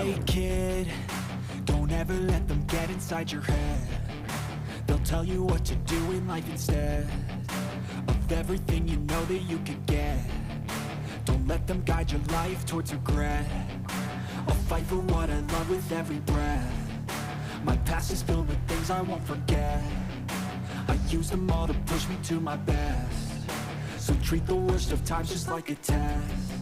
Hey kid, don't ever let them get inside your head. They'll tell you what to do in life instead of everything you know that you could get. Don't let them guide your life towards regret. I'll fight for what I love with every breath. My past is filled with things I won't forget. I use them all to push me to my best. So treat the worst of times just like a test.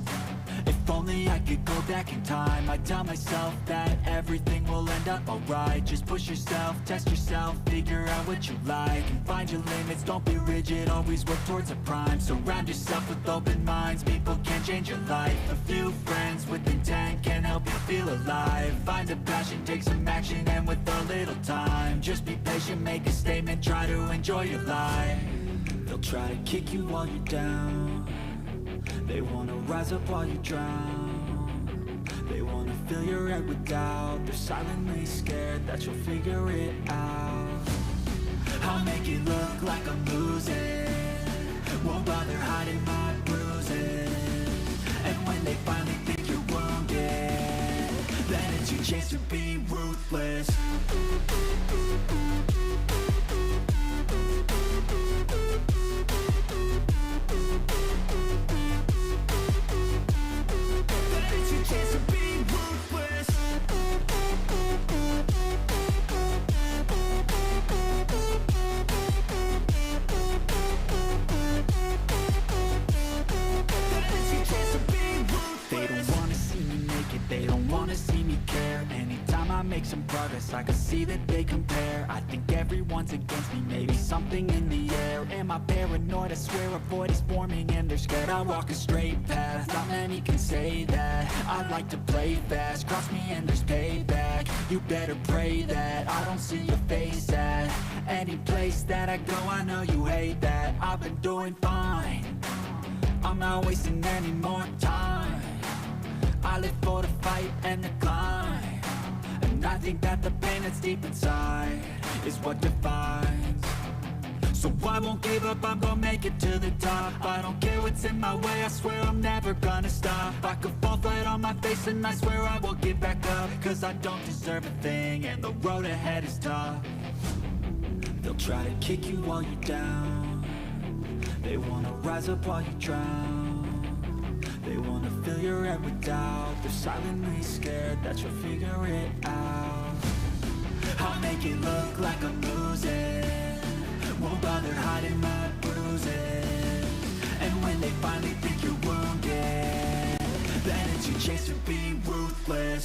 If only I could go back in time, I'd tell myself that everything will end up alright. Just push yourself, test yourself, figure out what you like, and find your limits, don't be rigid, always work towards a prime. Surround yourself with open minds, people can change your life. A few friends with intent can help you feel alive. Find a passion, take some action, and with a little time, just be patient, make a statement, try to enjoy your life. They'll try to kick you while you're down. They wanna rise up while you drown. They wanna fill your head with doubt. They're silently scared that you'll figure it out. I'll make it look like I'm losing, won't bother hiding my bruises. And when they finally think you're wounded, then it's your chance to be ruthless. Make some progress, I can see that they compare. I think everyone's against me, maybe something in the air. Am I paranoid? I swear a void is forming and they're scared. I walk a straight path, not many can say that. I like to play fast, cross me and there's payback. You better pray that I don't see your face at any place that I go. I know you hate that. I've been doing fine, I'm not wasting any more time. I live for the fight and the climb. I think that the pain that's deep inside is what defines. So I won't give up, I'm gonna make it to the top. I don't care what's in my way, I swear I'm never gonna stop. I could fall flat on my face and I swear I will get back up. Cause I don't deserve a thing and the road ahead is tough. They'll try to kick you while you're down. They wanna rise up while you drown. They wanna fill your head with doubt. They're silently scared that you'll figure it out. I'll make it look like I'm losing, won't bother hiding my bruises. And when they finally think you're wounded, then it's your chance to be ruthless.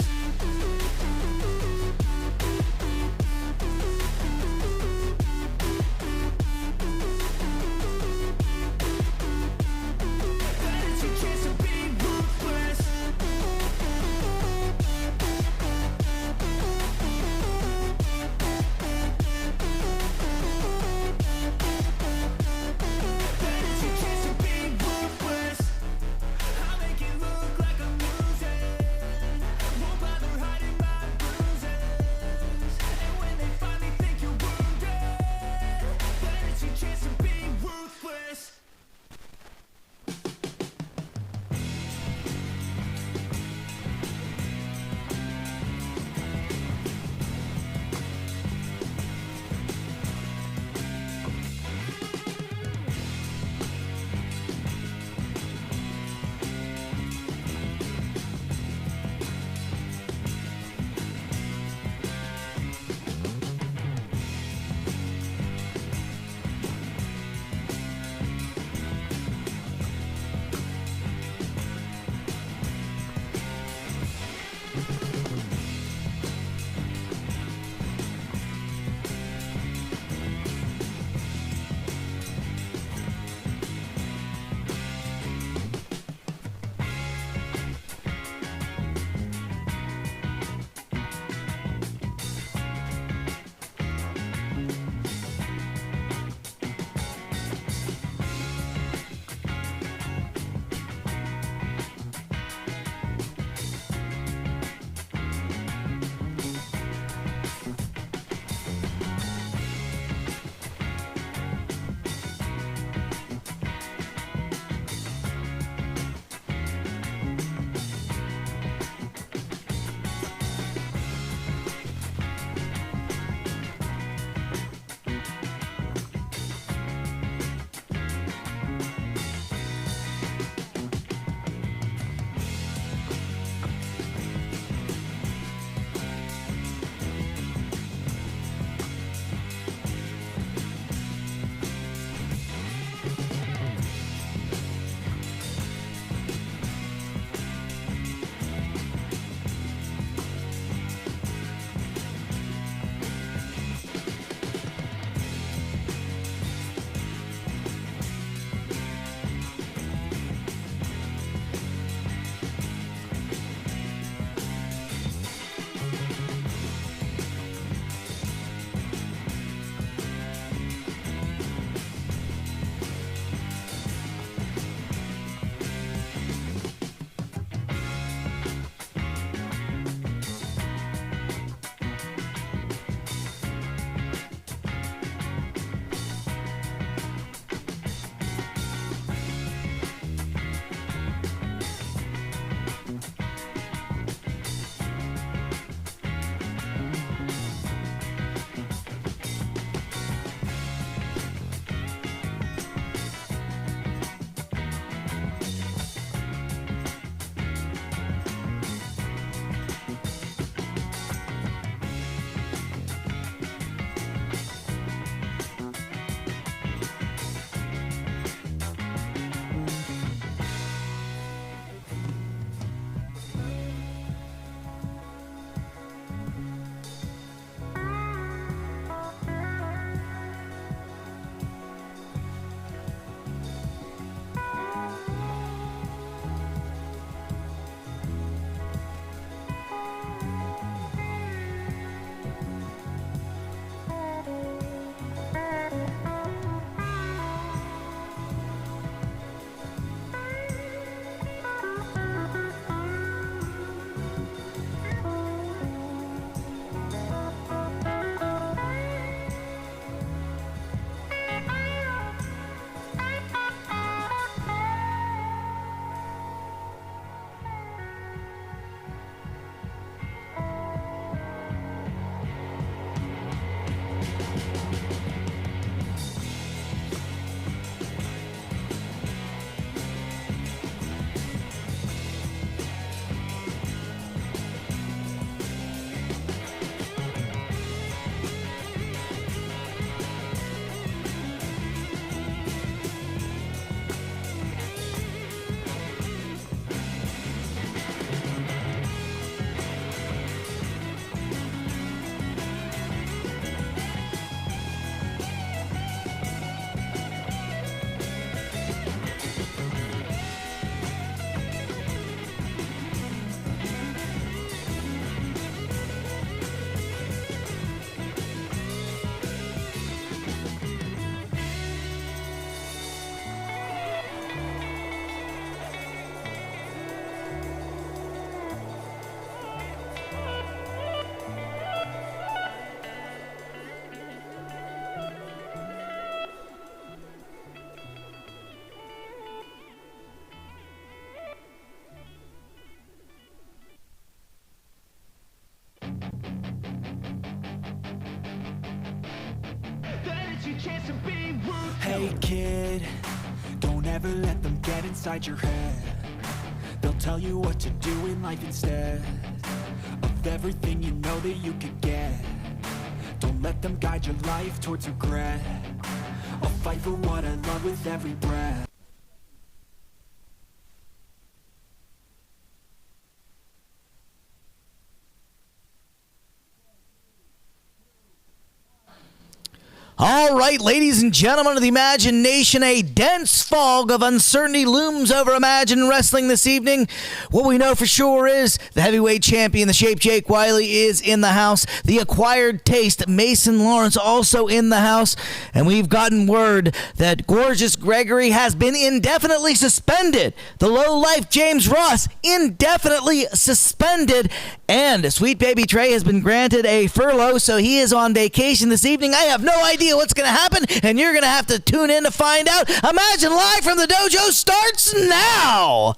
Won't kid. Don't ever let them get inside your head. They'll tell you what to do in life instead of everything you know that you could get. Don't let them guide your life towards regret. I'll fight for what I love with every breath. All right, ladies and gentlemen of the Imagine Nation, a dense fog of uncertainty looms over Imagine Wrestling this evening. What we know for sure is the heavyweight champion, the Shape Jake Wiley, is in the house. The Acquired Taste, Mason Lawrence, also in the house. And we've gotten word that Gorgeous Gregory has been indefinitely suspended. The lowlife James Ross, indefinitely suspended. And Sweet Baby Trey has been granted a furlough, so he is on vacation this evening. I have no idea what's going to happen, and you're going to have to tune in to find out. Imagine Live from the Dojo starts now!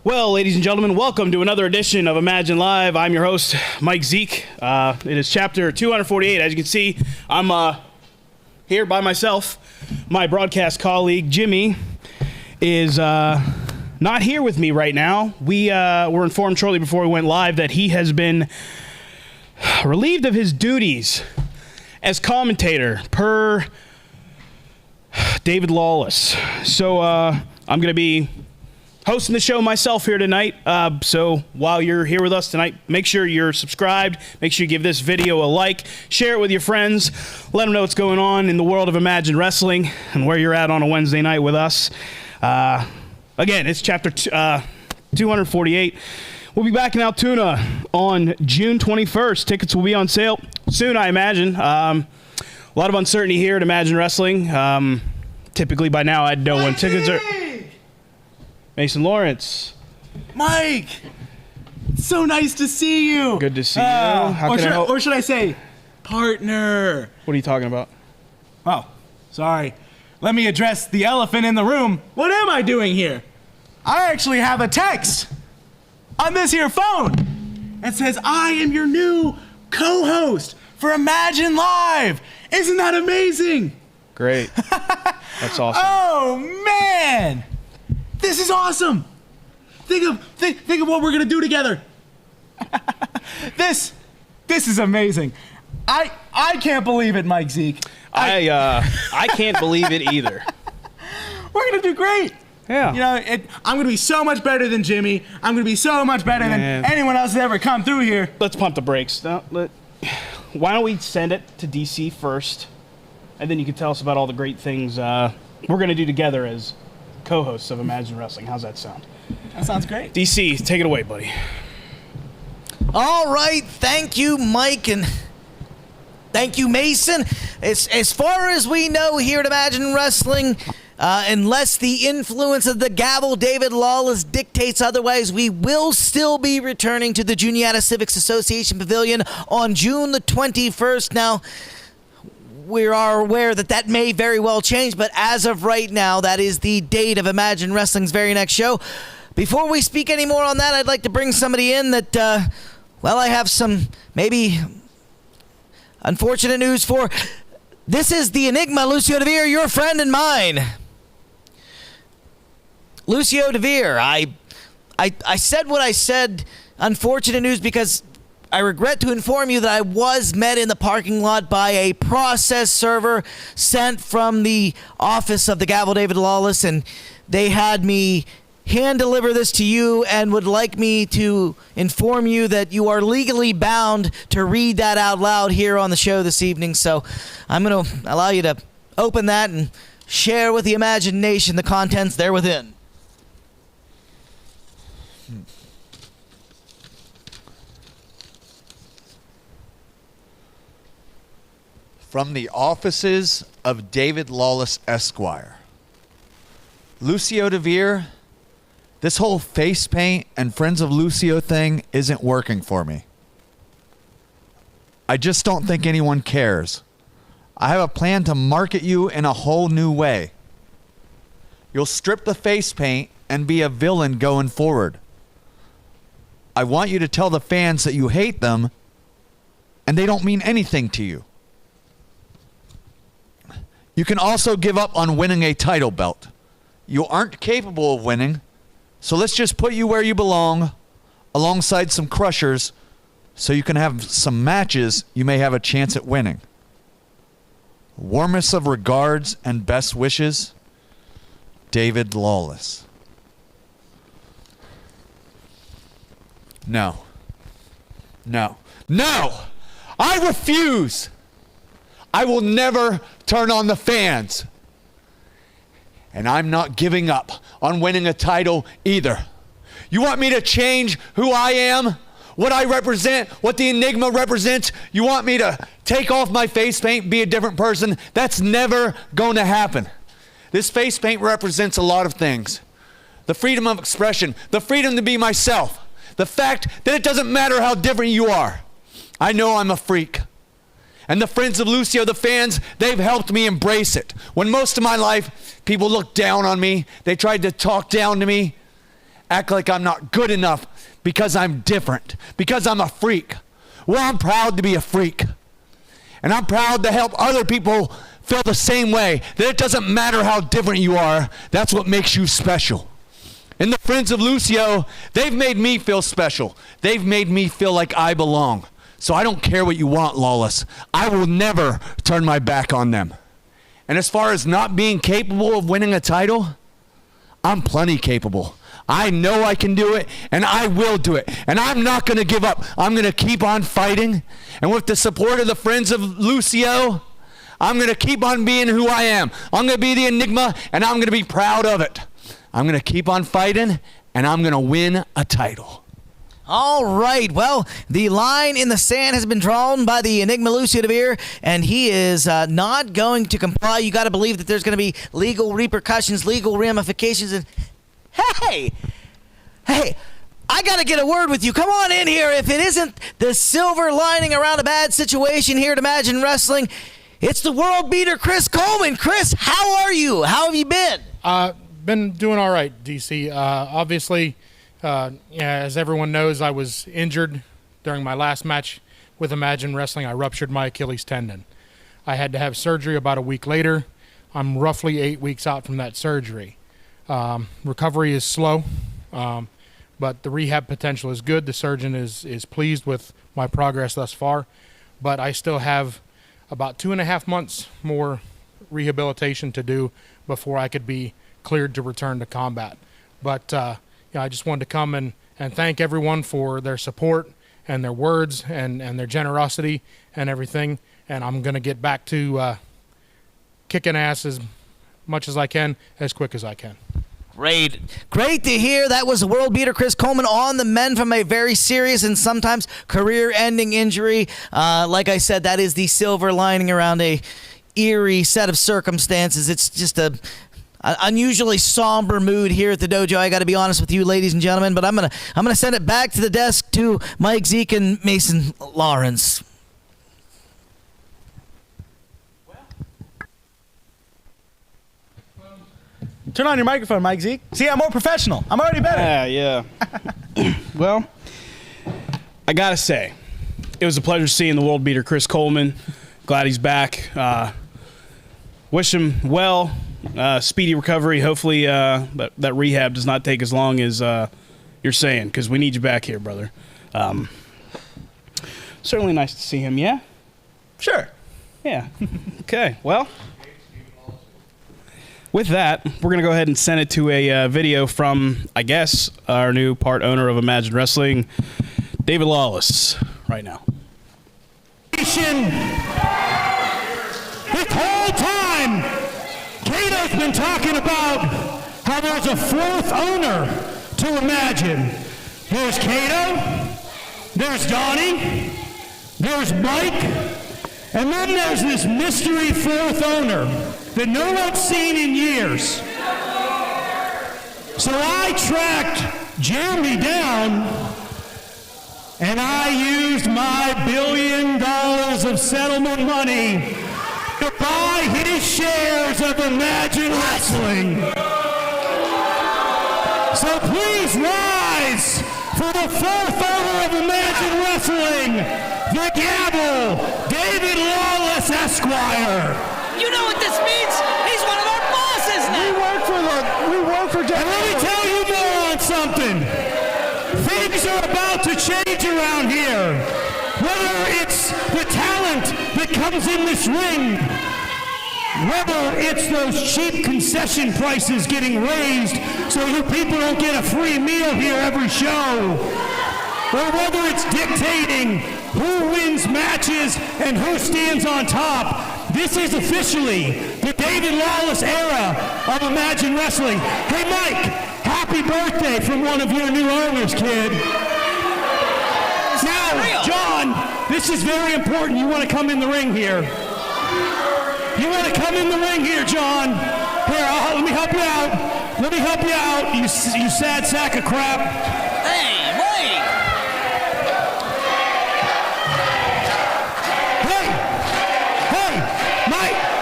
Well, ladies and gentlemen, welcome to another edition of Imagine Live. I'm your host, Mike Zeke. It is chapter 248. As you can see, I'm here by myself. My broadcast colleague, Jimmy, is not here with me right now. We were informed shortly before we went live that he has been relieved of his duties as commentator per David Lawless. So I'm going to be hosting the show myself here tonight. So while you're here with us tonight, make sure you're subscribed. Make sure you give this video a like. Share it with your friends. Let them know what's going on in the world of Imagine Wrestling and where you're at on a Wednesday night with us. Again, it's chapter 248. We'll be back in Altoona on June 21st. Tickets will be on sale soon, I imagine. A lot of uncertainty here at Imagine Wrestling. Typically by now I'd know when tickets are... Mason Lawrence. Mike! It's so nice to see you. Good to see you. How can I help? Or should I say, partner? What are you talking about? Oh, sorry. Let me address the elephant in the room. What am I doing here? I actually have a text on this here phone. It says, I am your new co-host for Imagine Live. Isn't that amazing? Great. That's awesome. Oh, man! This is awesome. Think of what we're gonna do together. This is amazing. I can't believe it, Mike Zeke. I can't believe it either. We're gonna do great. Yeah. You know, I'm gonna be so much better than Jimmy. I'm gonna be so much better than anyone else that's ever come through here. Let's pump the brakes. Why don't we send it to DC first, and then you can tell us about all the great things we're gonna do together as co-hosts of Imagine Wrestling. How's that sound? That sounds great. DC, take it away, buddy. All right, thank you, Mike, and thank you, Mason. As far as we know here at Imagine Wrestling, unless the influence of the gavel David Lawless dictates otherwise, we will still be returning to the Juniata Civics Association Pavilion on June the 21st. Now, we are aware that that may very well change, but as of right now, that is the date of Imagine Wrestling's very next show. Before we speak any more on that, I'd like to bring somebody in that, I have some maybe unfortunate news for. This is the Enigma, Lucio DeVere, your friend and mine. Lucio DeVere, I said what I said, unfortunate news, because I regret to inform you that I was met in the parking lot by a process server sent from the office of the Gavel David Lawless, and they had me hand deliver this to you and would like me to inform you that you are legally bound to read that out loud here on the show this evening. So I'm going to allow you to open that and share with the imagination the contents there within. From the offices of David Lawless, Esquire. Lucio DeVere, this whole face paint and Friends of Lucio thing isn't working for me. I just don't think anyone cares. I have a plan to market you in a whole new way. You'll strip the face paint and be a villain going forward. I want you to tell the fans that you hate them and they don't mean anything to you. You can also give up on winning a title belt. You aren't capable of winning, so let's just put you where you belong, alongside some crushers, so you can have some matches you may have a chance at winning. Warmest of regards and best wishes, David Lawless. No. No. No! I refuse! I will never turn on the fans. And I'm not giving up on winning a title either. You want me to change who I am? What I represent? What the Enigma represents? You want me to take off my face paint, be a different person? That's never going to happen. This face paint represents a lot of things. The freedom of expression, the freedom to be myself, the fact that it doesn't matter how different you are. I know I'm a freak. And the Friends of Lucio, the fans, they've helped me embrace it. When most of my life, people looked down on me. They tried to talk down to me, act like I'm not good enough because I'm different, because I'm a freak. Well, I'm proud to be a freak. And I'm proud to help other people feel the same way, that it doesn't matter how different you are. That's what makes you special. And the Friends of Lucio, they've made me feel special. They've made me feel like I belong. So I don't care what you want, Lawless. I will never turn my back on them. And as far as not being capable of winning a title, I'm plenty capable. I know I can do it, and I will do it. And I'm not going to give up. I'm going to keep on fighting. And with the support of the Friends of Lucio, I'm going to keep on being who I am. I'm going to be the Enigma, and I'm going to be proud of it. I'm going to keep on fighting, and I'm going to win a title. All right. Well, the line in the sand has been drawn by the Enigma Lucio DeVere, and he is not going to comply. You got to believe that there's going to be legal repercussions, legal ramifications. And hey, I got to get a word with you. Come on in here. If it isn't the silver lining around a bad situation here at Imagine Wrestling, it's the world beater, Chris Coleman. Chris, how are you? How have you been? Been doing all right, DC. Obviously, as everyone knows, I was injured during my last match with Imagine Wrestling. I ruptured my Achilles tendon. I had to have surgery about a week later. I'm roughly 8 weeks out from that surgery. Recovery is slow, but the rehab potential is good. The surgeon is pleased with my progress thus far, but I still have about 2.5 months more rehabilitation to do before I could be cleared to return to combat. But I just wanted to come and thank everyone for their support and their words and their generosity and everything. And I'm going to get back to kicking ass as much as I can, as quick as I can. Great to hear. That was the world beater Chris Coleman on the mend from a very serious and sometimes career-ending injury. Like I said, that is the silver lining around a eerie set of circumstances. It's just a unusually somber mood here at the dojo. I got to be honest with you, ladies and gentlemen, but I'm gonna send it back to the desk to Mike Zeke and Mason Lawrence. Turn on your microphone, Mike Zeke. See, I'm more professional. I'm already better. Yeah. Well, I gotta say, it was a pleasure seeing the world beater Chris Coleman. Glad he's back. Wish him well, speedy recovery. Hopefully that rehab does not take as long as you're saying, because we need you back here, brother. Certainly nice to see him, yeah? Sure. Yeah. Okay, well, with that, we're going to go ahead and send it to a video from, I guess, our new part owner of Imagine Wrestling, David Lawless, right now. This whole time, Kato's been talking about how there's a fourth owner to Imagine. There's Kato, there's Donnie, there's Mike, and then there's this mystery fourth owner that no one's seen in years. So I tracked Jeremy down, and I used my $1 billion of settlement money to buy his shares of Imagine Wrestling. So please rise for the fourth owner of Imagine Wrestling, the gavel, David Lawless, Esquire. You know what this means? He's one of our bosses now. We work for David. And let me tell you more on something. Things are about to change around here. Whether it's the talent that comes in this ring, whether it's those cheap concession prices getting raised so you people don't get a free meal here every show, or whether it's dictating who wins matches and who stands on top, this is officially the David Lawless era of Imagine Wrestling. Hey Mike, happy birthday from one of your new owners, kid. Now, John, this is very important. You want to come in the ring here. You want to come in the ring here, John. Here, let me help you out. Let me help you out, you sad sack of crap. Hey, wait. Hey,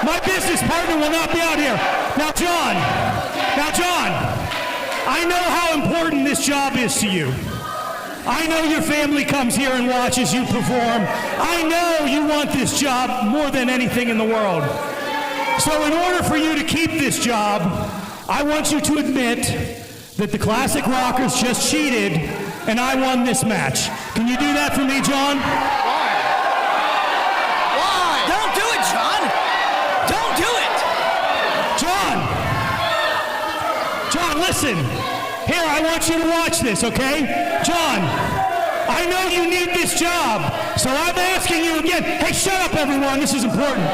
my business partner will not be out here. Now, John, I know how important this job is to you. I know your family comes here and watches you perform. I know you want this job more than anything in the world. So in order for you to keep this job, I want you to admit that the Classic Rockers just cheated and I won this match. Can you do that for me, John? Why? Don't do it, John. Don't do it. John, listen. Here, I want you to watch this, okay? John, I know you need this job, so I'm asking you again. Hey, shut up, everyone. This is important.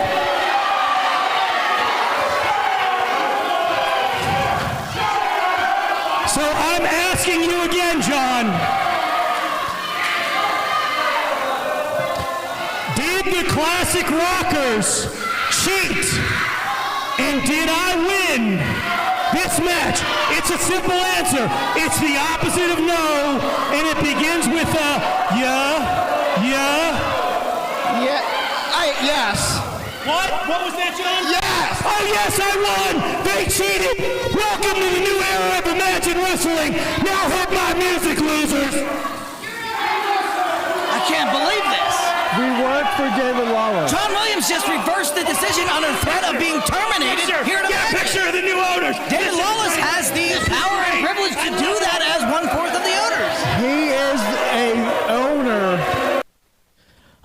So I'm asking you again, John. Did the Classic Rockers cheat? And did I win this match? It's a simple answer. It's the opposite of no, and it begins with a Yes. What was that, John? Yes. Oh, yes, I won. They cheated. Welcome to the new era of Imagine Wrestling. Now hit my music, losers. I can't believe this. We work for David Lawless. John Williams just reversed the decision under threat of being terminated here at Get a Imagine. picture of the new owners. David Lawless has the power and privilege to do that as 1/4 of the owners. He is a owner.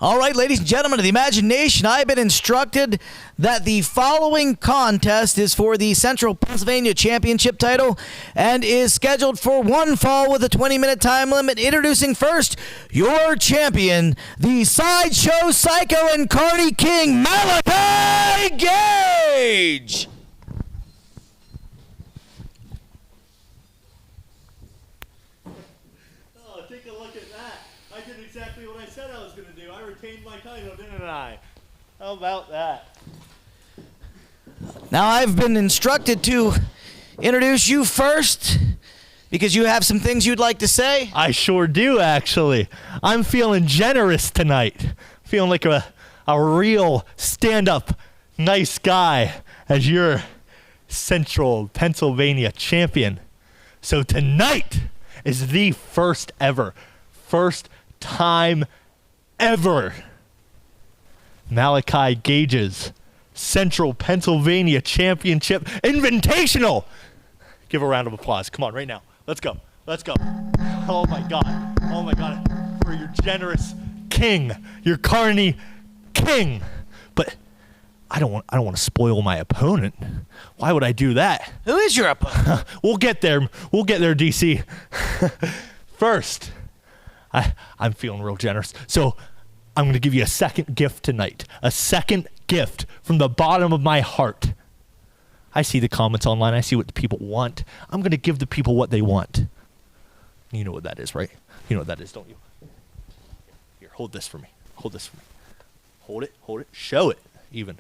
All right, ladies and gentlemen of the Imagination, I've been instructed that the following contest is for the Central Pennsylvania Championship title and is scheduled for one fall with a 20-minute time limit. Introducing first your champion, the Sideshow Psycho and Cardi King, Malachi Gage. Oh, take a look at that. I did exactly what I said I was going to do. I retained my title, didn't I? How about that? Now, I've been instructed to introduce you first because you have some things you'd like to say. I sure do, actually. I'm feeling generous tonight. Feeling like a real stand-up nice guy as your Central Pennsylvania champion. So tonight is the first time ever, Malachi Gage's Central Pennsylvania Championship Invitational. Give a round of applause. Come on, right now. Let's go. Let's go. Oh my God. Oh my God. For your generous king, your Carney king. But I don't want to spoil my opponent. Why would I do that? Who is your opponent? We'll get there. We'll get there, DC. First, I'm feeling real generous. So I'm going to give you a second gift tonight. A second gift from the bottom of my heart. I see the comments online. I see what the people want. I'm going to give the people what they want. You know what that is, right? You know what that is, don't you? Here, hold this for me. Hold this for me. Hold it. Hold it. Show it, even.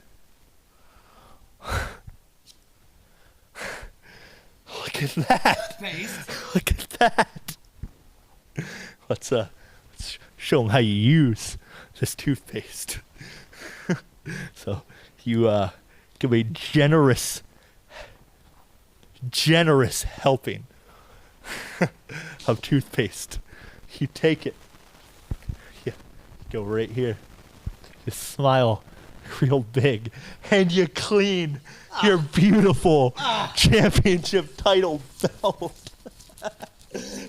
Look at that. Look at that. Let's show them how you use this toothpaste. So you give a generous helping of toothpaste. You take it. You go right here. You smile real big, and you clean your beautiful championship title belt.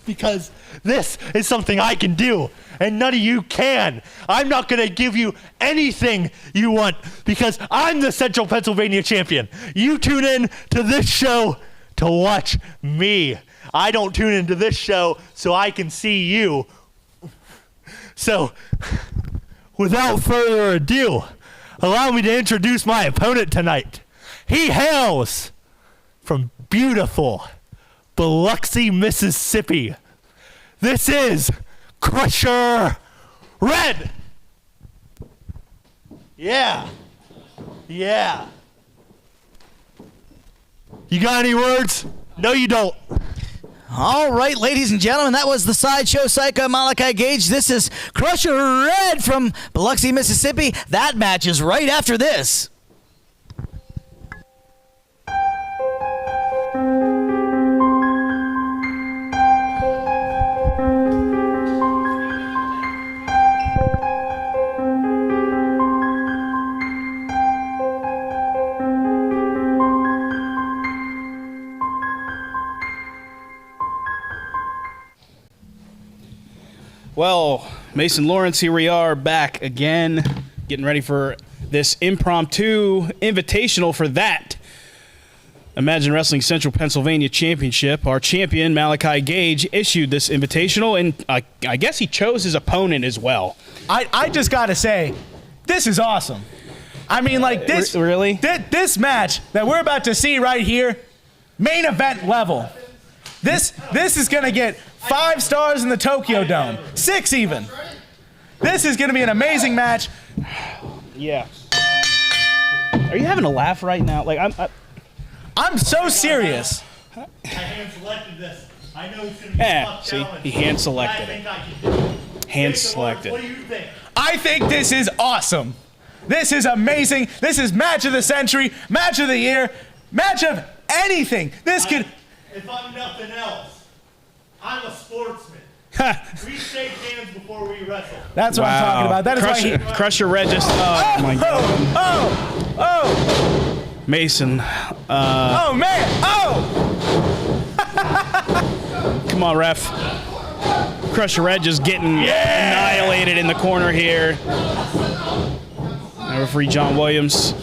Because this is something I can do, and none of you can. I'm not going to give you anything you want because I'm the Central Pennsylvania champion. You tune in to this show to watch me. I don't tune into this show so I can see you. So, without further ado, allow me to introduce my opponent tonight. He hails from beautiful Biloxi, Mississippi. This is Crusher Red. Yeah. Yeah. You got any words? No, you don't. All right, ladies and gentlemen, that was the Sideshow Psycho Malachi Gage. This is Crusher Red from Biloxi, Mississippi. That match is right after this. Well, Mason Lawrence, here we are back again, getting ready for this impromptu invitational for that Imagine Wrestling Central Pennsylvania Championship. Our champion, Malachi Gage, issued this invitational, and I guess he chose his opponent as well. I just got to say, this is awesome. I mean, like, this really? This match that we're about to see right here, main event level. This is going to get 5 stars in the Tokyo Dome. 6 even. This is going to be an amazing match. Yeah. Are you having a laugh right now? Like, I'm so serious. I hand selected this. I know it's going to be a tough see, challenge. he hand selected I it. think I can do it. Hand Jason selected. Lawrence, what do you think? I think this is awesome. This is amazing. This is match of the century, match of the year, match of anything. This could... If I'm nothing else, I'm a sportsman. We shake hands before we wrestle. That's what I'm talking about. That is why he... Crusher Red just... Oh, my God. Oh! Mason. Oh, man! Oh! Come on, ref. Crusher Red just getting annihilated in the corner here. Referee John Williams.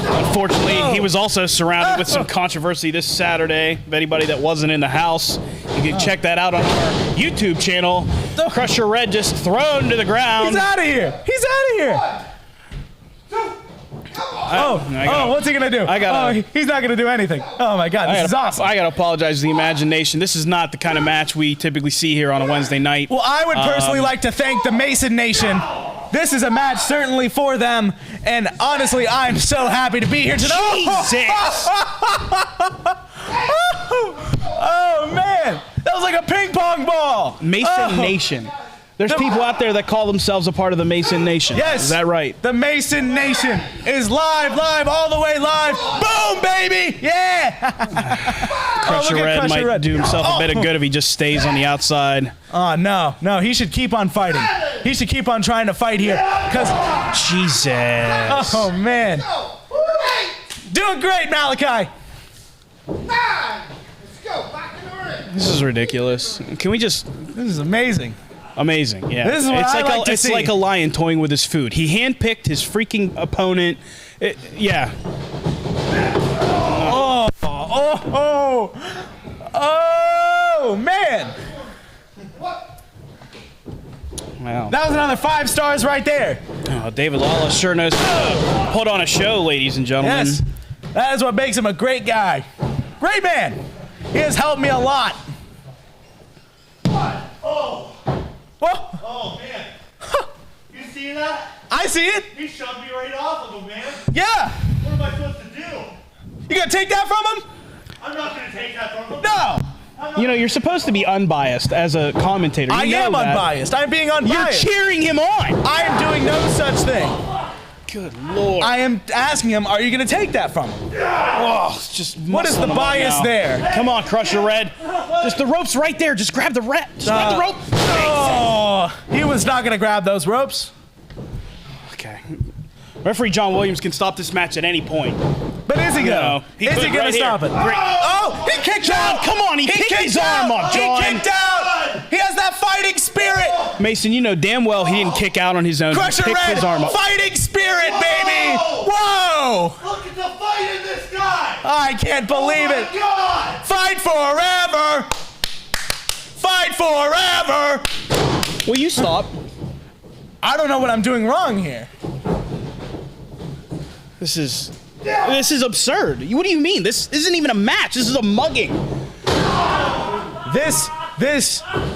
Unfortunately, he was also surrounded with some controversy this Saturday. If anybody that wasn't in the house, you can check that out on our YouTube channel. Crusher Red just thrown to the ground. He's out of here! He's out of here! What's he gonna do? He's not gonna do anything. Oh my God, this is awesome. I gotta apologize to the Imagination. This is not the kind of match we typically see here on a Wednesday night. Well, I would personally like to thank the Mason Nation. This is a match certainly for them, and honestly, I'm so happy to be here tonight. Jesus! Oh man, that was like a ping pong ball. Mason Nation. There's people out there that call themselves a part of the Mason Nation. Yes. Is that right? The Mason Nation is live, all the way live. Boom, baby. Yeah. Crusher look at Red Crusher might Red. do himself a bit of good if he just stays on the outside. Oh, no. He should keep on fighting. He should keep on trying to fight here. Jesus. Oh, man. Doing great, Malachi. This is ridiculous. Can we just... This is amazing. Amazing, yeah. This is what I like to it's see. like a lion toying with his food. He handpicked his freaking opponent. Yeah. Oh, man. Wow. That was another 5 stars right there. Oh, David Lawless sure knows how to put on a show, ladies and gentlemen. Yes. That is what makes him a great guy. Great man. He has helped me a lot. Oh, Whoa. oh man. You see that? I see it. He shoved me right off of him, man. Yeah. What am I supposed to do? You gonna take that from him? I'm not gonna take that from him. No. You know, you're supposed to be unbiased as a commentator. I You know am that. unbiased. I'm being You're unbiased. cheering him on. I am doing no such thing. Good Lord. I am asking him, are you gonna take that from him? Oh, it's just What is muscling the him up bias now. there? Come on, Crusher Red. Just the rope's right there. Just grab the rope. Just grab the rope. Oh, he was not gonna grab those ropes. Okay. Referee John Williams can stop this match at any point. But is he gonna? No, he Is could he gonna right stop here. it? Great. Oh, he kicked John, out. come on, he picked his arm up, John. He kicked out. He has that fighting spirit. Mason, you know damn well he didn't kick out on his own. Crusher he picked Red, his arm up. fighting spirit, baby. Whoa. Look at the fight in this guy. I can't believe Oh it. my God. Fight forever. Fight forever. Will you stop? I don't know what I'm doing wrong here. This is absurd. What do you mean? This isn't even a match. This is a mugging. This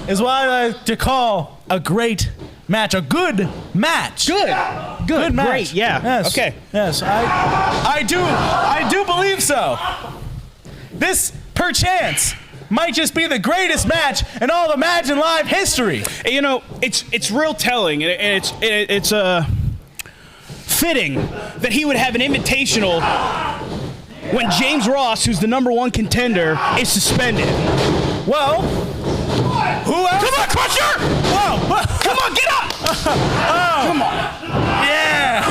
is what I like to call a great match, a good match. Good match. Great. Yeah. Yes. Okay. Yes. I do believe so. This perchance might just be the greatest match in all of Imagine Live history. You know, it's real telling, and it's fitting that he would have an invitational when James Ross, who's the #1 contender, is suspended. Well, who else? Come on, Crusher! Whoa! Come on, get up! Come on. Yeah!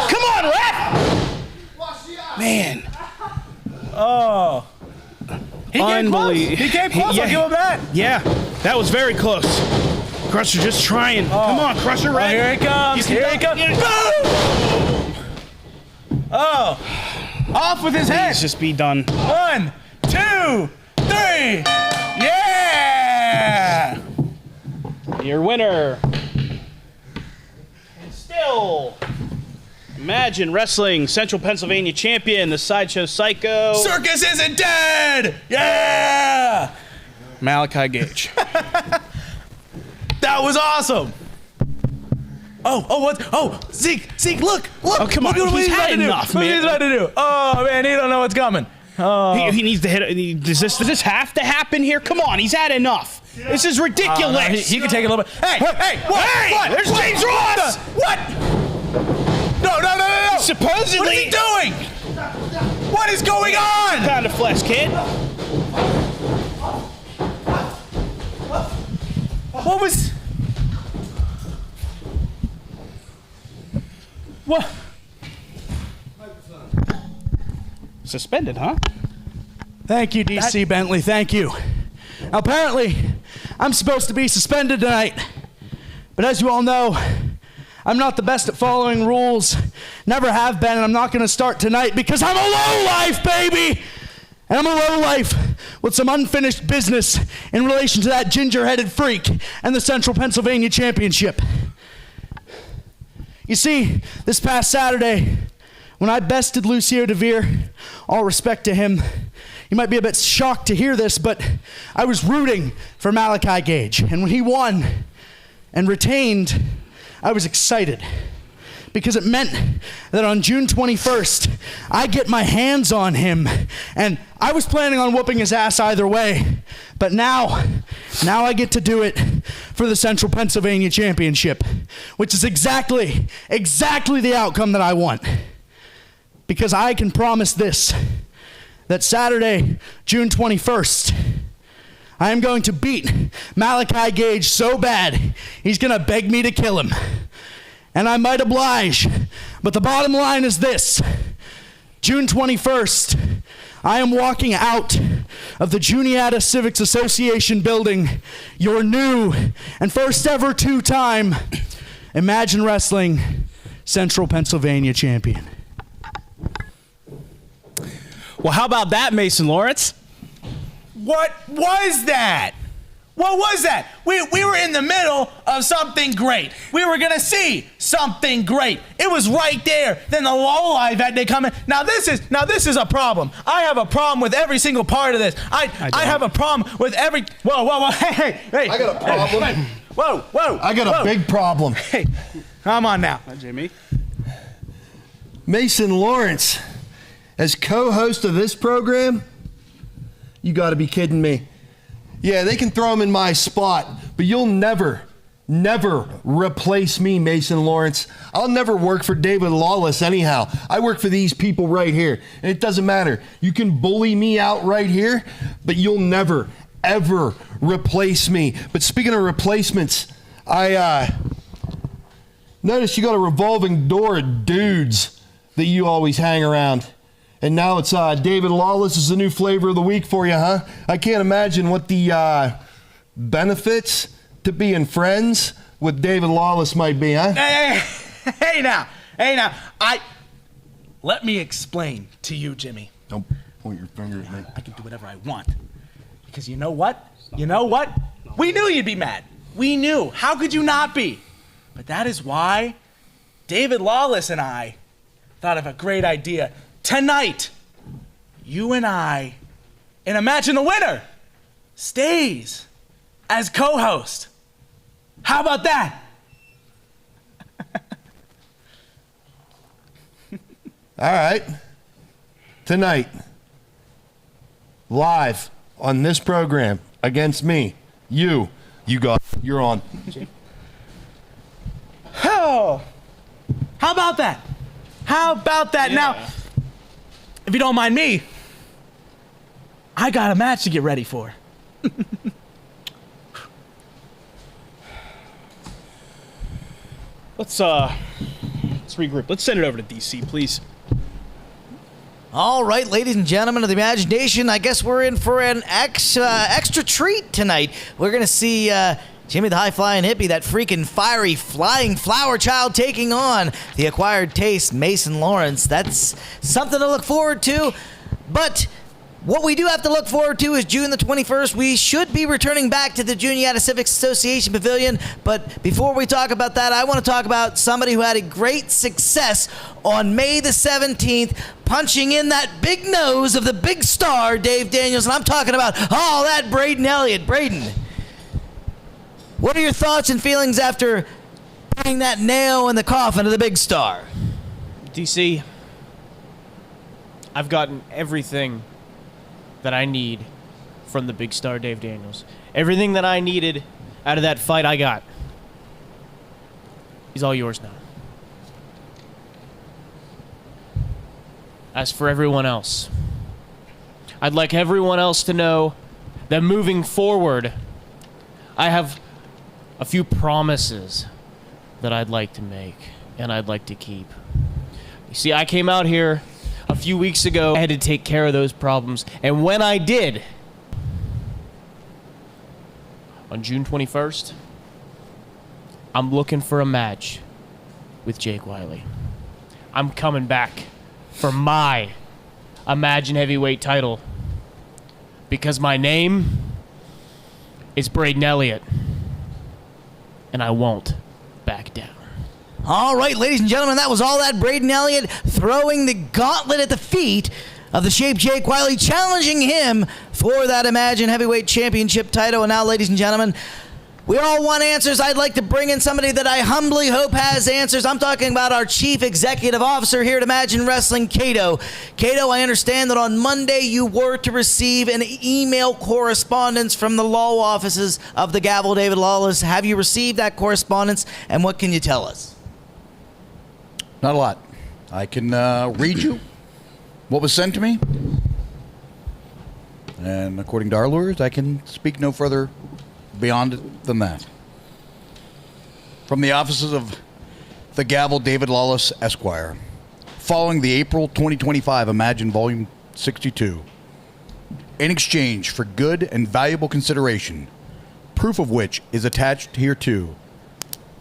Come on, ref! Man. Oh. He came close. Unbelievable. He came close. I'll give him that. Yeah, that was very close. Crusher just trying. Come on, Crusher Oh, Red. here it comes. Here it comes. Boom! Oh. Off with his head. Please just be done. 1, 2, 3. Yeah! Your winner. And still, Imagine Wrestling Central Pennsylvania champion, the Sideshow Psycho, Circus isn't dead! Yeah! Malachi Gage. That was awesome. What? Oh, Zeke, look. Oh, come on. Look what He's had about to enough, do. Look what man. he's about to do. Oh, man, he don't know what's coming. Oh. He needs to hit it. Does this have to happen here? Come on, he's had enough. This is ridiculous. No, he can take it a little bit. Hey, what? There's What? James Ross. What? No. Supposedly. What is he doing? What is going on? Pound of flesh, kid. What was... What? Suspended, huh? Thank you, DC Bentley. Thank you. Apparently, I'm supposed to be suspended tonight. But as you all know, I'm not the best at following rules. Never have been, and I'm not going to start tonight because I'm a lowlife, baby! And I'm a lowlife with some unfinished business in relation to that ginger-headed freak and the Central Pennsylvania Championship. You see, this past Saturday, when I bested Lucio DeVere, all respect to him, you might be a bit shocked to hear this, but I was rooting for Malachi Gage. And when he won and retained, I was excited because it meant that on June 21st, I get my hands on him. And I was planning on whooping his ass either way, but now I get to do it for the Central Pennsylvania Championship, which is exactly the outcome that I want. Because I can promise this, that Saturday, June 21st, I am going to beat Malachi Gage so bad, he's going to beg me to kill him. And I might oblige, but the bottom line is this. June 21st, I am walking out of the Juniata Civics Association building, your new and first ever two-time Imagine Wrestling Central Pennsylvania champion. Well, how about that, Mason Lawrence? What was that? What was that? We were in the middle of something great. We were gonna see something great. It was right there. Then the lowlife had to come in. Now this is a problem. I have a problem with every single part of this. I have a problem with every. Whoa, hey. I got a problem. Hey. Whoa. I got a big problem. Hey, come on now. Hi, Jimmy. Mason Lawrence, as co-host of this program, you got to be kidding me. Yeah, they can throw him in my spot, but you'll never replace me, Mason Lawrence. I'll never work for David Lawless anyhow. I work for these people right here, and it doesn't matter. You can bully me out right here, but you'll never, ever replace me. But speaking of replacements, I noticed you got a revolving door of dudes that you always hang around. And now it's David Lawless is the new flavor of the week for you, huh? I can't imagine what the benefits to being friends with David Lawless might be, huh? Hey now. Let me explain to you, Jimmy. Don't point your finger at me. I can do whatever I want. Because you know what? We knew you'd be mad. We knew. How could you not be? But that is why David Lawless and I thought of a great idea. Tonight, you and I, and Imagine the winner, stays as co-host. How about that? All right. Tonight, live on this program against me, you're on. Oh, how about that? Yeah. Now, if you don't mind me, I got a match to get ready for. Let's regroup. Let's send it over to DC, please. All right, ladies and gentlemen of the Imagination, I guess we're in for an extra treat tonight. We're going to see Jimmy the High-Flying Hippie, that freaking fiery flying flower child, taking on the acquired taste, Mason Lawrence. That's something to look forward to. But what we do have to look forward to is June the 21st. We should be returning back to the Juniata Civics Association Pavilion. But before we talk about that, I want to talk about somebody who had a great success on May the 17th, punching in that big nose of the big star, Dave Daniels. And I'm talking about, that Braden Elliott. Braden, what are your thoughts and feelings after putting that nail in the coffin of the big star? DC, I've gotten everything that I need from the big star Dave Daniels. Everything that I needed out of that fight, I got. He's all yours now. As for everyone else, I'd like everyone else to know that moving forward, I have a few promises that I'd like to make and I'd like to keep. You see, I came out here a few weeks ago. I had to take care of those problems, and when I did, on June 21st, I'm looking for a match with Jake Wiley. I'm coming back for my Imagine Heavyweight title because my name is Braden Elliott, and I won't back down. All right, ladies and gentlemen, that was all that Braden Elliott throwing the gauntlet at the feet of the Shape Jake Wiley, challenging him for that Imagine Heavyweight Championship title. And now, ladies and gentlemen, We all want answers. I'd like to bring in somebody that I humbly hope has answers. I'm talking about our Chief Executive Officer here at Imagine Wrestling, Kato. Kato, I understand that on Monday you were to receive an email correspondence from the law offices of the Gavel David Lawless. Have you received that correspondence, and what can you tell us? Not a lot. I can read you what was sent to me. And according to our lawyers, I can speak no further beyond it than that. From the offices of the Gavel David Lawless, Esquire, following the April 2025 Imagine Volume 62, in exchange for good and valuable consideration, proof of which is attached hereto,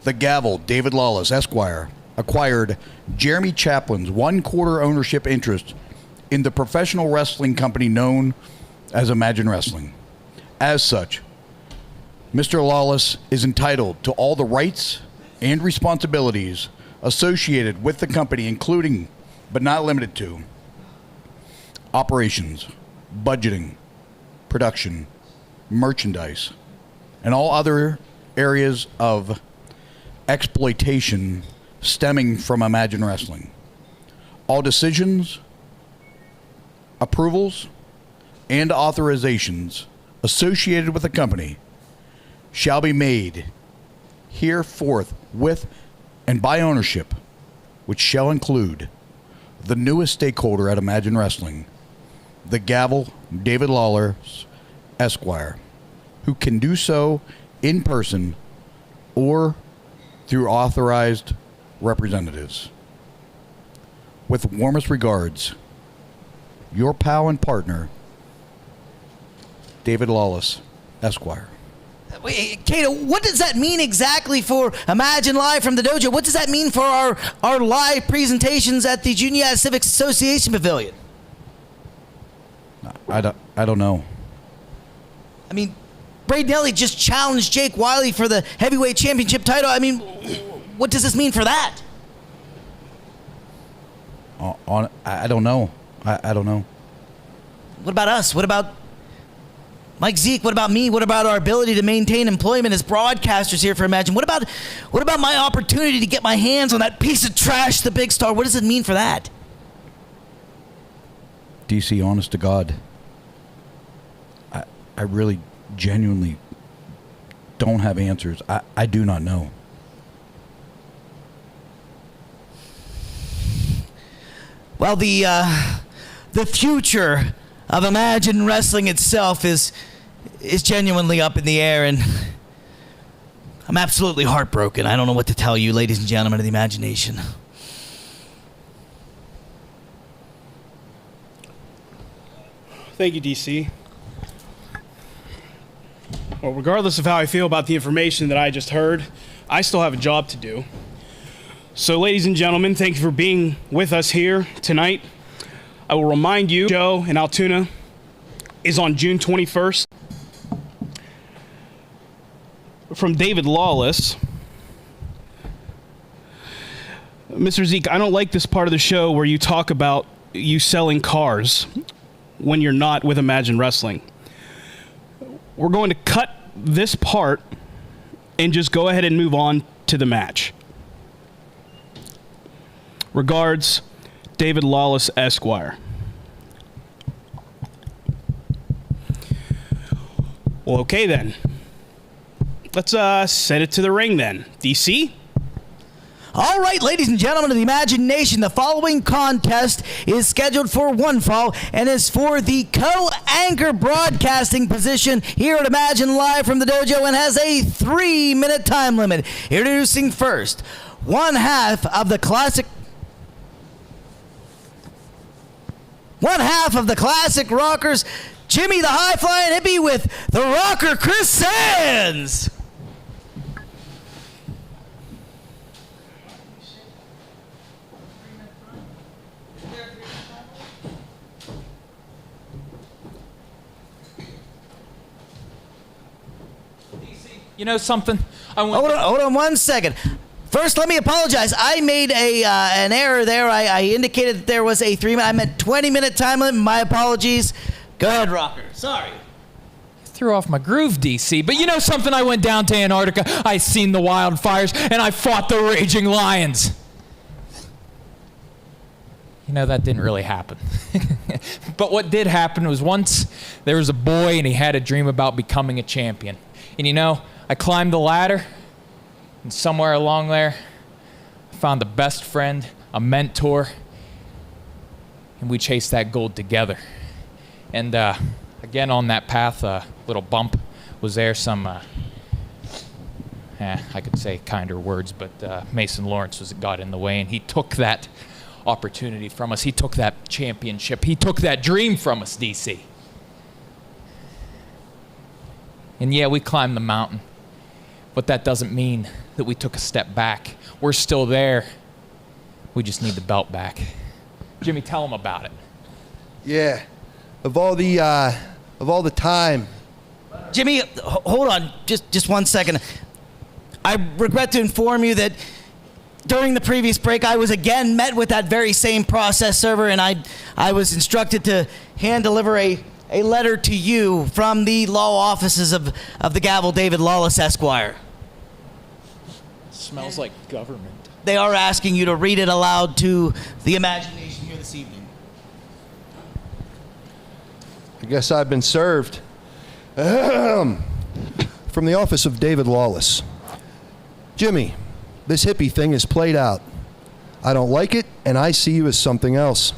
the Gavel David Lawless, Esquire, acquired Jeremy Chaplin's 1/4 ownership interest in the professional wrestling company known as Imagine Wrestling. As such, Mr. Lawless is entitled to all the rights and responsibilities associated with the company, including, but not limited to, operations, budgeting, production, merchandise, and all other areas of exploitation stemming from Imagine Wrestling. All decisions, approvals, and authorizations associated with the company shall be made hereforth with and by ownership, which shall include the newest stakeholder at Imagine Wrestling, the Gavel David Lawless, Esquire, who can do so in person or through authorized representatives. With warmest regards, your pal and partner, David Lawless, Esquire. Wait, Kato, what does that mean exactly for Imagine Live from the Dojo? What does that mean for our live presentations at the Junior Civics Association Pavilion? I don't know. I mean, Braden Ellie just challenged Jake Wiley for the heavyweight championship title. I mean, what does this mean for that? I don't know. I don't know. What about us? What about Mike Zeke? What about me? What about our ability to maintain employment as broadcasters here for Imagine? What about my opportunity to get my hands on that piece of trash, the Big Star? What does it mean for that? DC, honest to God, I really genuinely don't have answers. I do not know. Well, the future of Imagine Wrestling itself is genuinely up in the air, and I'm absolutely heartbroken. I don't know what to tell you, ladies and gentlemen of the imagination. Thank you, DC. Well, regardless of how I feel about the information that I just heard, I still have a job to do. So, ladies and gentlemen, thank you for being with us here tonight. I will remind you, Joe in Altoona is on June 21st. From David Lawless. Mr. Zeke, I don't like this part of the show where you talk about you selling cars when you're not with Imagine Wrestling. We're going to cut this part and just go ahead and move on to the match. Regards, David Lawless, Esquire. Well, okay then. Let's send it to the ring then. DC? All right, ladies and gentlemen of the Imagination, the following contest is scheduled for one fall and is for the co-anchor broadcasting position here at Imagine Live from the Dojo and has a 3-minute time limit. Introducing first, one half of the classic rockers, Jimmy the High Flying Hippie with the rocker Chris Sands. You know something? Hold on 1 second. First, let me apologize. I made an error there. I indicated that there was a 3-minute. I meant 20-minute time limit. My apologies. Go ahead, Rocker. Sorry. threw off my groove, DC. But you know something? I went down to Antarctica, I seen the wildfires, and I fought the raging lions. You know, that didn't really happen. But what did happen was once there was a boy and he had a dream about becoming a champion. And you know, I climbed the ladder, and somewhere along there, I found a best friend, a mentor, and we chased that gold together. And again, on that path, a little bump was there. Some, I could say kinder words, but Mason Lawrence got in the way, and he took that opportunity from us. He took that championship. He took that dream from us, DC. And yeah, we climbed the mountain, but that doesn't mean that we took a step back. We're still there. We just need the belt back. Jimmy, tell him about it. Yeah. Of all the time. Jimmy, hold on, just 1 second. I regret to inform you that during the previous break, I was again met with that very same process server, and I was instructed to hand deliver a letter to you from the law offices of the Gavel David Lawless Esquire. Smells like government. They are asking you to read it aloud to the imagination here this evening. I guess I've been served. From the office of David Lawless. Jimmy, this hippie thing is played out. I don't like it, and I see you as something else.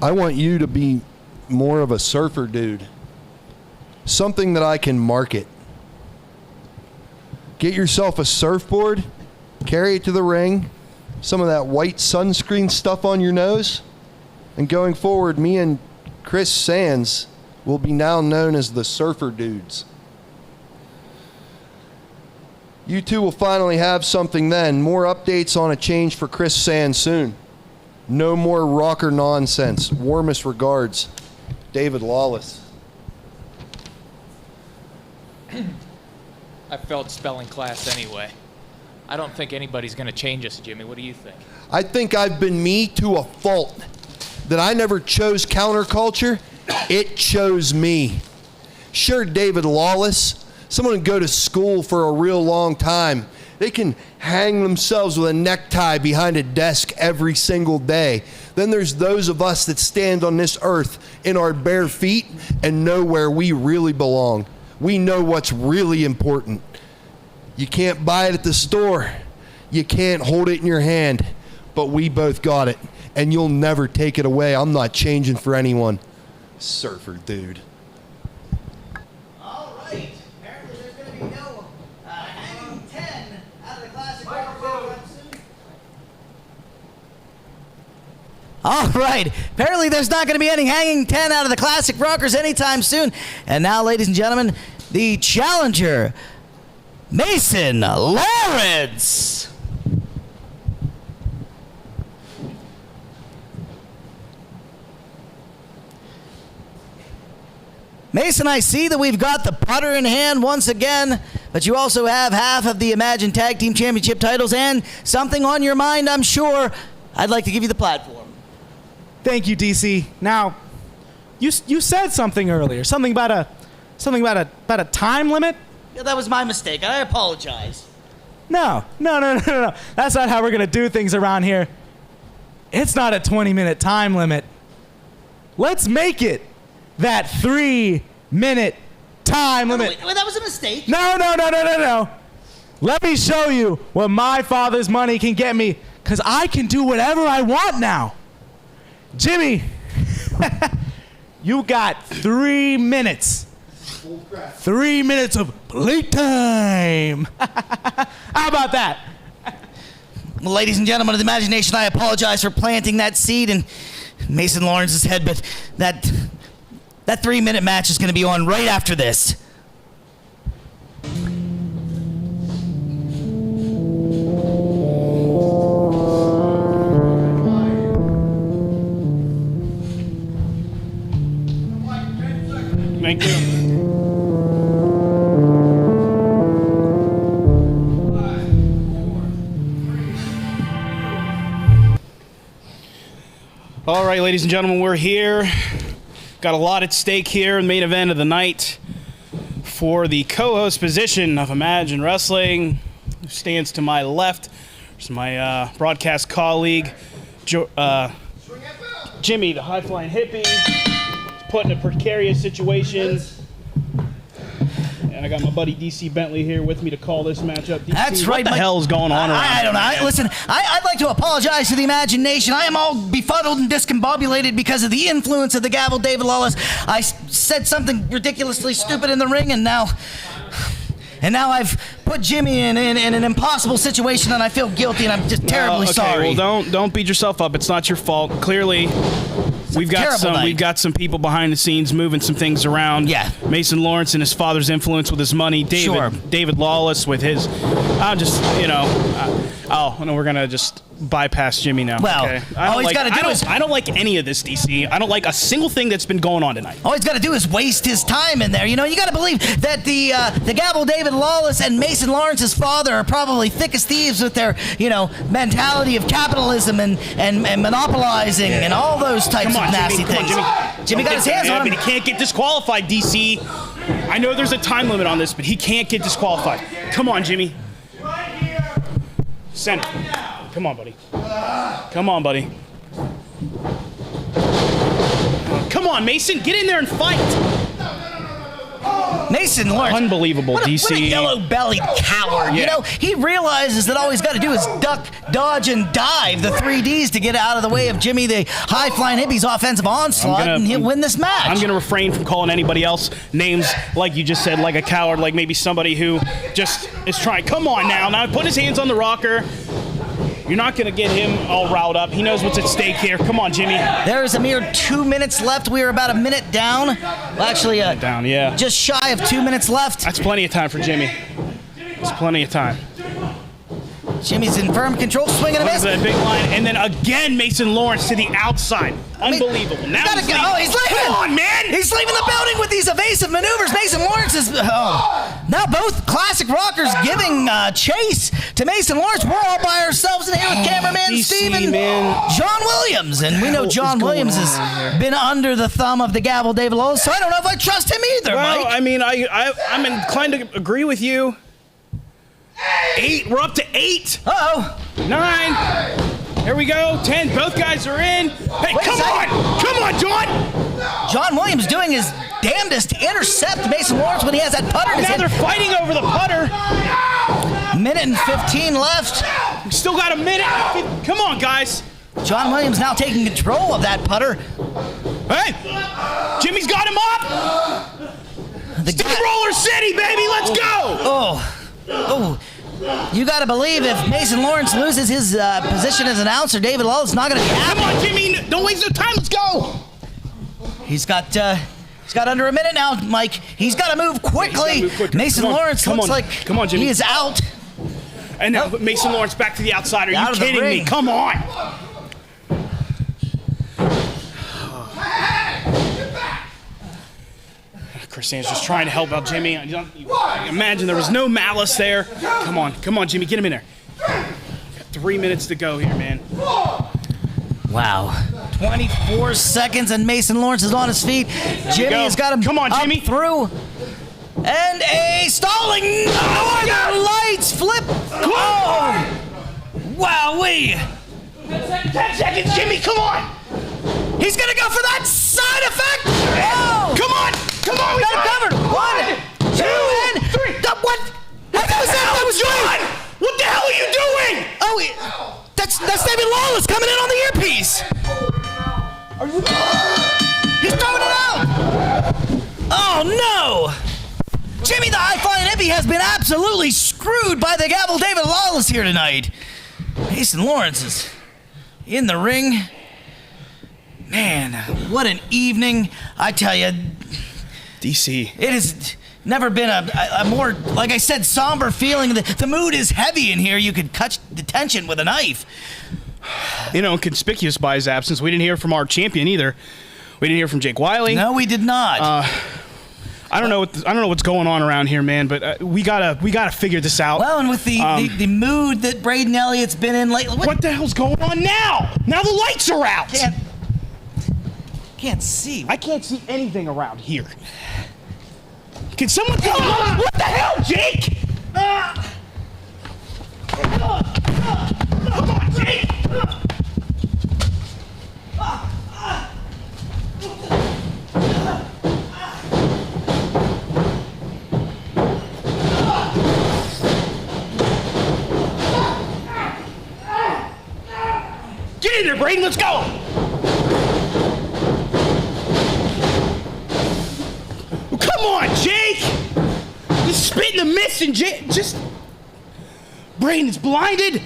I want you to be more of a surfer dude. Something that I can market. Get yourself a surfboard, carry it to the ring, some of that white sunscreen stuff on your nose, and going forward, me and Chris Sands will be now known as the Surfer Dudes. You two will finally have something then. More updates on a change for Chris Sands soon. No more rocker nonsense. Warmest regards, David Lawless. I failed spelling class anyway. I don't think anybody's going to change us, Jimmy. What do you think? I think I've been me to a fault. That I never chose counterculture, it chose me. Sure, David Lawless, someone can go to school for a real long time. They can hang themselves with a necktie behind a desk every single day. Then there's those of us that stand on this earth in our bare feet and know where we really belong. We know what's really important. You can't buy it at the store. You can't hold it in your hand. But we both got it. And you'll never take it away. I'm not changing for anyone. Surfer dude. All right. Apparently there's going to be no hanging 10 out of the classic rockers soon. All right. Apparently there's not going to be any hanging 10 out of the classic rockers anytime soon. And now, ladies and gentlemen, the challenger, Mason Lawrence. Mason, I see that we've got the putter in hand once again, but you also have half of the Imagine Tag Team Championship titles and something on your mind, I'm sure. I'd like to give you the platform. Thank you, DC. Now, you said something earlier, something about a time limit. Yeah, that was my mistake. I apologize. No. That's not how we're gonna do things around here. It's not a 20-minute time limit. Let's make it that 3-minute time limit. Wait, that was a mistake. No. Let me show you what my father's money can get me, because I can do whatever I want now. Jimmy, you got 3 minutes. 3 minutes of playtime. How about that? Well, ladies and gentlemen of the imagination, I apologize for planting that seed in Mason Lawrence's head, but that 3-minute match is going to be on right after this. Thank you. All right, ladies and gentlemen, we're here. Got a lot at stake here in the main event of the night. for the co-host position of Imagine Wrestling. Who stands to my left is my broadcast colleague, Jimmy, the high-flying hippie. He's put in a precarious situation. And I got my buddy DC Bentley here with me to call this matchup. DC, That's right. What the hell is going on around I don't know. Listen, I'd like to apologize to the Imagine Nation. I am all befuddled and discombobulated because of the influence of the gavel David Lawless. I said something ridiculously stupid in the ring, and now I've put Jimmy in an impossible situation, and I feel guilty, and I'm just terribly sorry. Well, don't beat yourself up. It's not your fault. Clearly, we've got some people behind the scenes moving some things around. Yeah. Mason Lawrence and his father's influence with his money. David Lawless with his. We're gonna just bypass Jimmy now. Well, okay? all he's got to do is. I don't like any of this, DC. I don't like a single thing that's been going on tonight. All he's got to do is waste his time in there. You know, you got to believe that the gavel David Lawless and Mason Lawrence's father are probably thick as thieves with their, mentality of capitalism and monopolizing and all those types of nasty things. Jimmy got his hands on him. But he can't get disqualified, DC. I know there's a time limit on this, but he can't get disqualified. Come on, Jimmy. Center. Come on, buddy. Come on, buddy. Come on, Mason. Get in there and fight. Mason Lawrence. Unbelievable, DC. What a yellow-bellied coward. Yeah. He realizes that all he's got to do is duck, dodge, and dive, the 3Ds, to get out of the way of Jimmy, the high-flying hippie's offensive onslaught, and he'll win this match. I'm going to refrain from calling anybody else names like you just said, like a coward, like maybe somebody who just is trying. Come on now. Now put his hands on the rocker. You're not going to get him all riled up. He knows what's at stake here. Come on, Jimmy. There's a mere 2 minutes left. We are about a minute down. Well, actually, down, yeah. Just shy of 2 minutes left. That's plenty of time for Jimmy. It's plenty of time. Jimmy's in firm control, swinging a miss. That big line, and then again Mason Lawrence to the outside. Unbelievable. Now he's leaving. Oh, he's leaving. Come on, man. He's leaving the building with these evasive maneuvers. Mason Lawrence is now both classic rockers giving chase to Mason Lawrence. We're all by ourselves in here with cameraman Steve and John Williams, and we know John Williams has been under the thumb of the gavel David Lawless, so I don't know if I trust him either. Well, Mike. I mean, I'm inclined to agree with you. 8. We're up to 8. 9. Here we go. 10. Both guys are in. Hey, come on, John. John Williams doing his damnedest to intercept Mason Lawrence when he has that putter in his hand. Now they're fighting over the putter. Minute and 15 left. We still got a minute. Come on, guys. John Williams now taking control of that putter. Hey, Jimmy's got him up. Steamroller City, baby. Let's go. Oh, you got to believe if Mason Lawrence loses his position as announcer, David Lawless is not going to be happy. Come on, Jimmy. Don't waste no time. Let's go. He's got under a minute now, Mike. He's got to move quickly. Mason Lawrence looks like he is out. And now Mason Lawrence back to the outside. Are you kidding me? Come on. Christine's just trying to help out Jimmy. Imagine there was no malice there. Come on, Jimmy, get him in there. Got 3 minutes to go here, man. Wow. 24 seconds and Mason Lawrence is on his feet. Jimmy has got him Jimmy. Through. And a stalling. Northern Lights flip. Oh. Wowee. 10 seconds, Jimmy, come on. He's going to go for that side effect. Oh. Come on, we got it covered. 1, 2, and 3. What? That was John. What the hell are you doing? Oh, that's David Lawless coming in on the earpiece. He's throwing it out. Oh no! Jimmy the high-flying hippie has been absolutely screwed by the gavel David Lawless here tonight. Mason Lawrence is in the ring. Man, what an evening. I tell you, DC. It has never been a more, like I said, somber feeling. The mood is heavy in here. You could cut the tension with a knife. Conspicuous by his absence, we didn't hear from our champion either. We didn't hear from Jake Wiley. No, we did not. I don't know what's going on around here, man. But we gotta figure this out. Well, and with the mood that Braden Elliott's been in lately, what the hell's going on now? Now the lights are out. Can't see. I can't see anything around here. Can someone go? What the hell, Jake? Come on, Jake! Get in there, Braden, let's go! Well, come on, Jake! Just spitting the miss and Jake, just... Braden's blinded!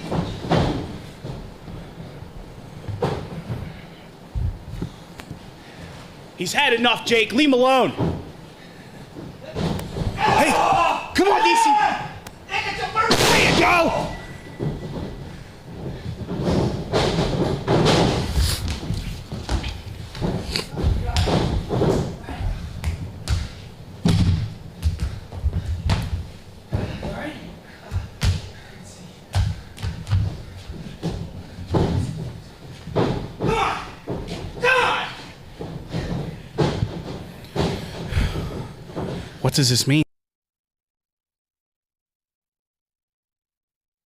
He's had enough, Jake. Leave him alone. Hey, come on, DC. There you go. What does this mean?